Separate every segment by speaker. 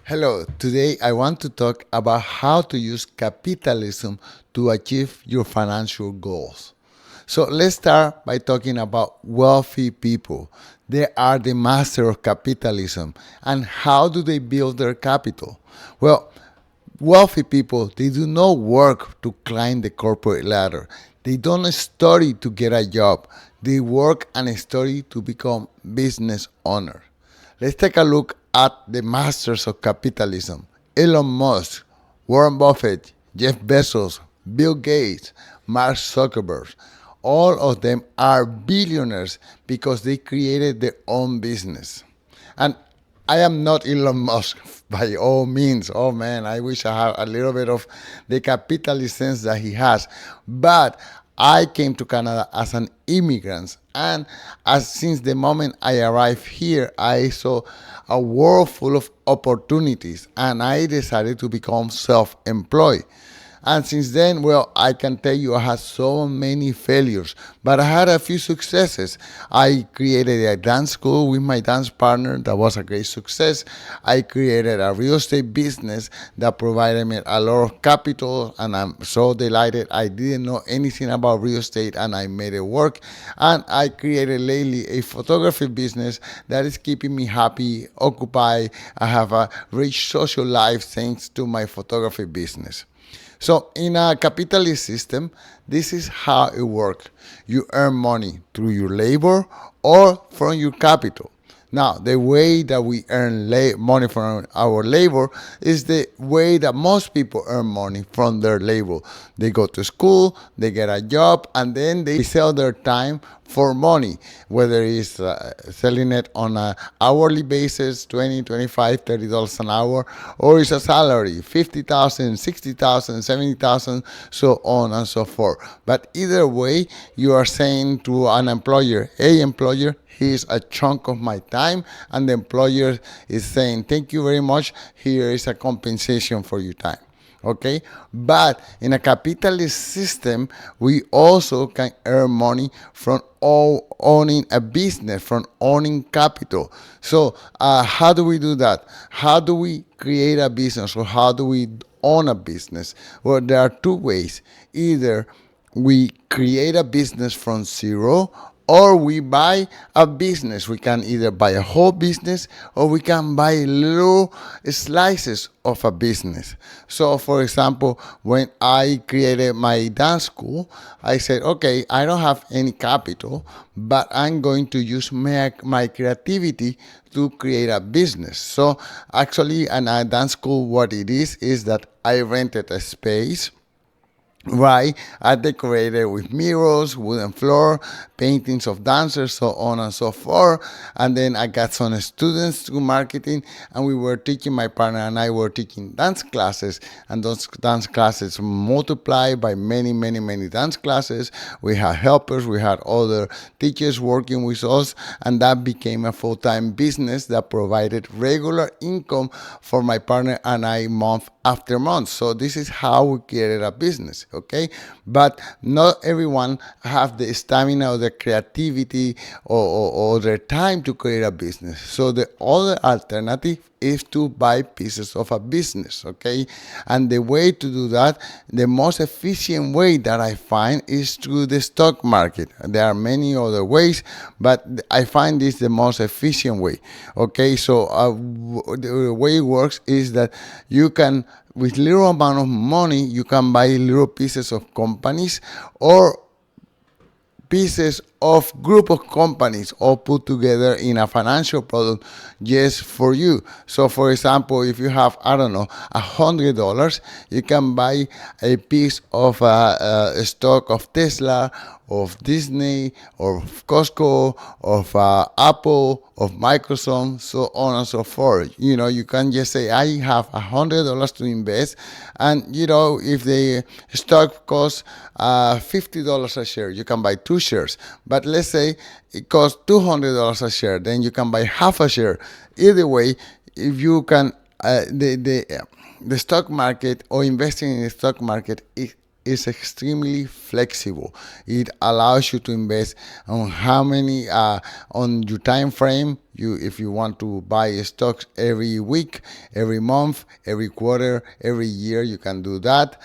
Speaker 1: Hello, today I want to talk about how to use capitalism to achieve your financial goals. So let's start by talking about wealthy people. They are the master of capitalism. And how do they build their capital? Well, wealthy people, they do not work to climb the corporate ladder. They don't study to get a job. They work and study to become business owners. Let's take a look at the masters of capitalism: Elon Musk, Warren Buffett, Jeff Bezos, Bill Gates, Mark Zuckerberg. All of them are billionaires because they created their own business. And I am not Elon Musk by all means. Oh man, I wish I had a little bit of the capitalist sense that he has. But I came to Canada as an immigrant, and since the moment I arrived here, I saw a world full of opportunities, and I decided to become self-employed. And since then, well, I can tell you I had so many failures, but I had a few successes. I created a dance school with my dance partner that was a great success. I created a real estate business that provided me a lot of capital, and I'm so delighted. I didn't know anything about real estate, and I made it work. And I created lately a photography business that is keeping me happy, occupied. I have a rich social life thanks to my photography business. So in a capitalist system, this is how it works. You earn money through your labor or from your capital. Now, the way that we earn money from our labor is the way that most people earn money from their labor. They go to school, they get a job, and then they sell their time for money, whether it's selling it on an hourly basis, 20, 25, $30 an hour, or it's a salary, 50,000, 60,000, 70,000, so on and so forth. But either way, you are saying to an employer, hey employer, here's a chunk of my time, and the employer is saying, thank you very much, here is a compensation for your time. Okay, but in a capitalist system, we also can earn money from owning a business, from owning capital. So how do we do that? How do we create a business, or how do we own a business? Well, there are two ways. Either we create a business from zero, or we buy a business. We can either buy a whole business, or we can buy little slices of a business. So for example, when I created my dance school, I said, okay, I don't have any capital, but I'm going to use my creativity to create a business. So actually, in a dance school, what it is that I rented a space. Right, I decorated with mirrors, wooden floor, paintings of dancers, so on and so forth. And then I got some students to marketing, and we were teaching, my partner and I were teaching dance classes, and those dance classes multiplied by many, many, many dance classes. We had helpers, we had other teachers working with us, and that became a full-time business that provided regular income for my partner and I month after month. So this is how we created a business, okay? But not everyone have the stamina or the creativity or the time to create a business. So the other alternative is to buy pieces of a business, okay? And the way to do that, the most efficient way that I find is through the stock market. There are many other ways, but I find this the most efficient way, okay? So the way it works is that you can, with little amount of money, you can buy little pieces of companies, or pieces of group of companies all put together in a financial product just for you. So for example, if you have, I don't know, $100, you can buy a piece of a stock of Tesla, of Disney, of Costco, of Apple, of Microsoft, so on and so forth. You know, you can just say, I have $100 to invest, and you know, if the stock costs $50 a share, you can buy 2 shares. But let's say it costs $200 a share, then you can buy half a share. Either way, if you can, the stock market, or investing in the stock market, is extremely flexible. It allows you to invest on how many on your time frame. If you want to buy stocks every week, every month, every quarter, every year, you can do that.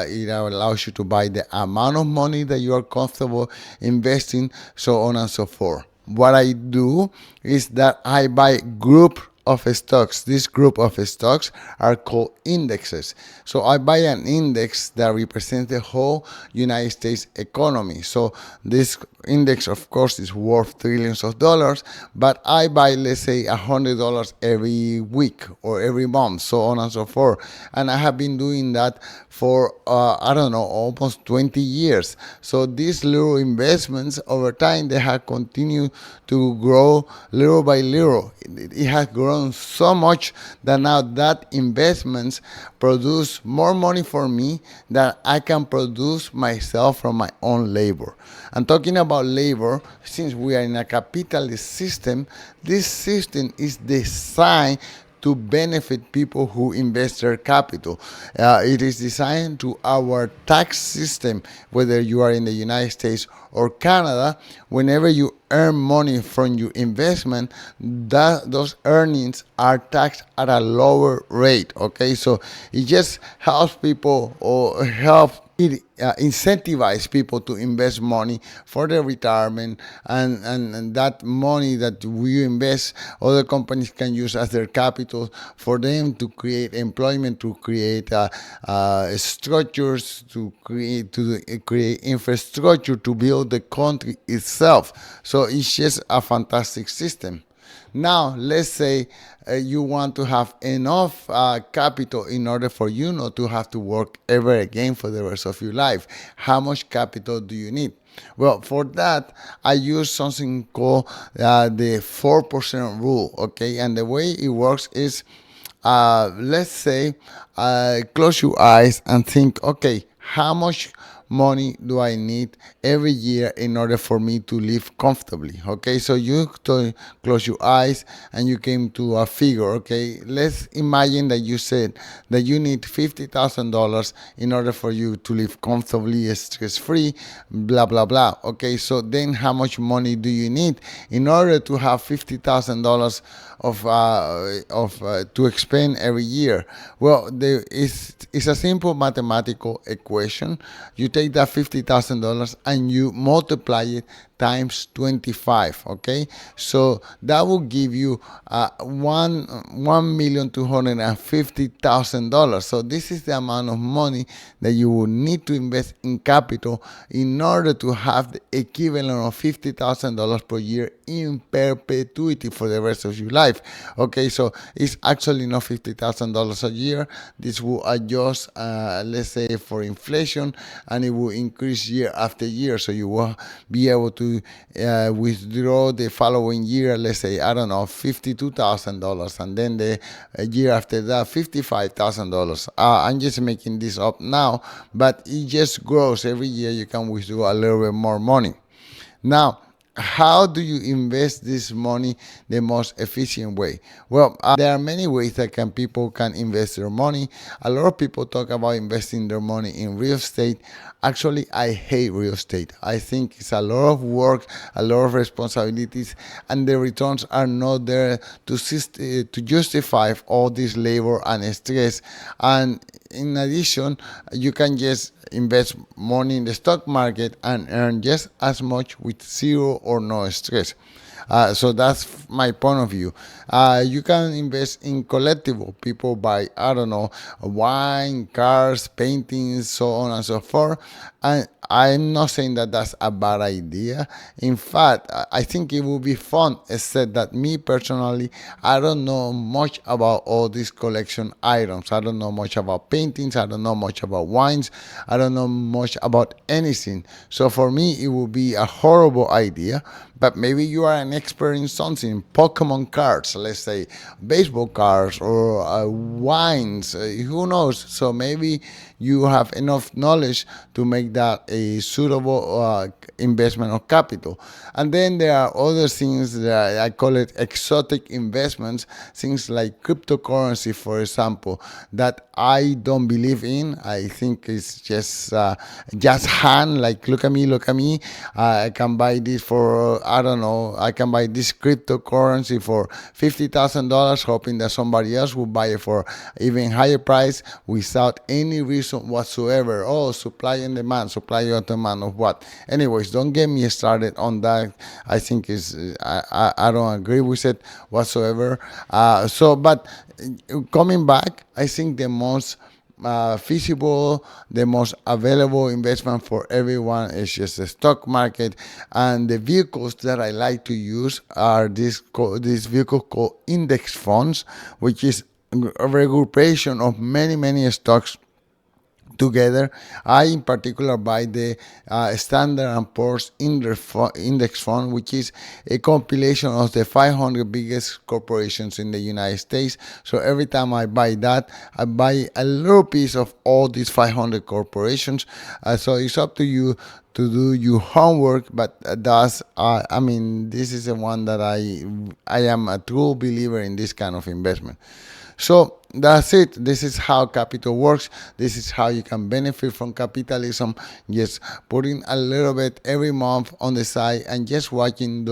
Speaker 1: It allows you to buy the amount of money that you are comfortable investing, so on and so forth. What I do is that I buy group of stocks. This group of stocks are called indexes. So I buy an index that represents the whole United States economy. So this index, of course, is worth trillions of dollars, but I buy, let's say, $100 every week or every month, so on and so forth. And I have been doing that for, I don't know, almost 20 years. So these little investments over time, they have continued to grow little by little. It has grown so much that now that investments produce more money for me than I can produce myself from my own labor. And talking about labor, since we are in a capitalist system, this system is designed to benefit people who invest their capital. It is designed to our tax system, whether you are in the United States or Canada. Whenever you earn money from your investment, those earnings are taxed at a lower rate. Okay, so it just helps people or help it incentivize people to invest money for their retirement, and that money that we invest, other companies can use as their capital for them to create employment, to create structures, to create infrastructure to build the country itself. So it's just a fantastic system. Now, let's say you want to have enough capital in order for you not to have to work ever again for the rest of your life. How much capital do you need? Well, for that, I use something called the 4% rule, okay? And the way it works is, let's say, close your eyes and think, okay, how much money do I need every year in order for me to live comfortably? Okay, so you close your eyes and you came to a figure. Okay, let's imagine that you said that you need $50,000 in order for you to live comfortably, stress free, blah blah blah. Okay, so then how much money do you need in order to have $50,000 of to expend every year? Well, it's a simple mathematical equation. You take that $50,000 and you multiply it times 25. Okay, so that will give you $1,250,000. So this is the amount of money that you will need to invest in capital in order to have the equivalent of $50,000 per year in perpetuity for the rest of your life. Okay, so it's actually not $50,000 a year. This will adjust, let's say, for inflation, and it will increase year after year. So you will be able to withdraw the following year, let's say, I don't know, $52,000, and then the year after that, $55,000. I'm just making this up now, but it just grows every year. You can withdraw a little bit more money. Now, how do you invest this money the most efficient way? Well, there are many ways that people can invest their money. A lot of people talk about investing their money in real estate. Actually, I hate real estate. I think it's a lot of work, a lot of responsibilities, and the returns are not there to justify all this labor and stress. And in addition, you can just invest money in the stock market and earn just as much with zero or no stress. So that's my point of view. You can invest in collectible. People buy, I don't know, wine, cars, paintings, so on and so forth. And I'm not saying that that's a bad idea. In fact, I think it would be fun, except that me personally, I don't know much about all these collection items. I don't know much about paintings. I don't know much about wines. I don't know much about anything. So for me, it would be a horrible idea. But maybe you are an expert in something, Pokemon cards, let's say, baseball cards, or wines, who knows? So maybe you have enough knowledge to make that a suitable investment of capital. And then there are other things that I call it exotic investments, things like cryptocurrency, for example, that I don't believe in. I think it's just hand, like look at me, look at me. I can buy this for I don't know. I can buy this cryptocurrency for $50,000, hoping that somebody else will buy it for even higher price without any reason whatsoever. Oh, supply and demand of what? Anyways, don't get me started on that. I think I don't agree with it whatsoever. But coming back, I think the most feasible, the most available investment for everyone is just the stock market. And the vehicles that I like to use are this vehicle called index funds, which is a regroupation of many stocks together. I, in particular, buy the Standard and Poor's Index Fund, which is a compilation of the 500 biggest corporations in the United States. So every time I buy that, I buy a little piece of all these 500 corporations. So it's up to you to do your homework, but this is the one that I am a true believer in this kind of investment. So that's it. This is how capital works. This is how you can benefit from capitalism. Just putting a little bit every month on the side and just watching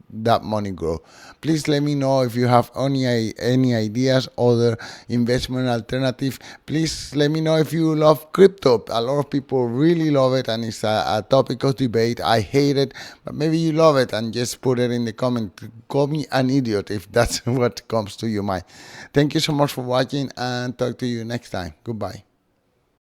Speaker 1: that money grow. Please let me know if you have any ideas, other investment alternative. Please let me know if you love crypto. A lot of people really love it, and it's a topic of debate. I hate it, but maybe you love it, and just put it in the comment. Call me an idiot if that's what comes to your mind. Thank you so much for watching, and talk to you next time. Goodbye.